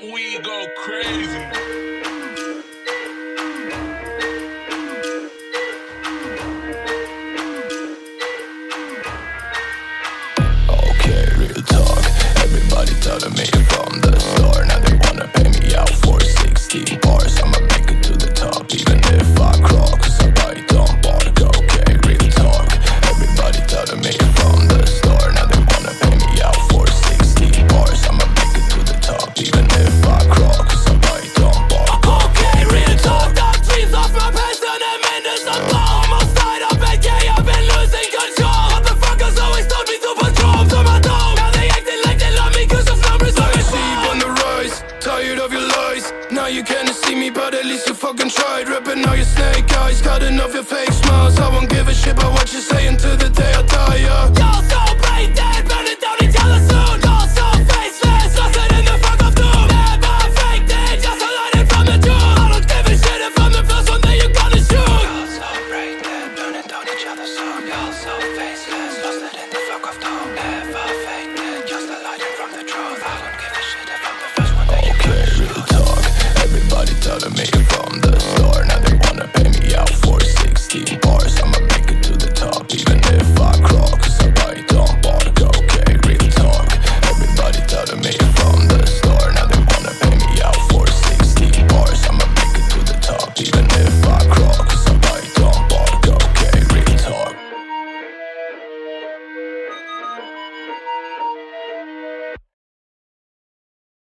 we go crazy. Okay, real talk. Everybody telling me from the start. Now they wanna pay me out for 60 bars. I'ma make it to the top, even if I crawl, cause I bite on bark. Okay, real talk. Everybody telling me from the start. Now they wanna pay me out for 60 bars. I'ma make it to the top, even if I crawl, cause I bite on bark. Okay, real talk. Knock dreams off my past and them minutes of blow. Almost tied up and gay, I've been losing control. Motherfuckers always told me to put drums on my dome. Now they acting like they love me cause of no result. Sleep on the rise, tired of your lies. Now you can't see me, but at least you fucking tried. Ripping all your snake eyes, got enough your fake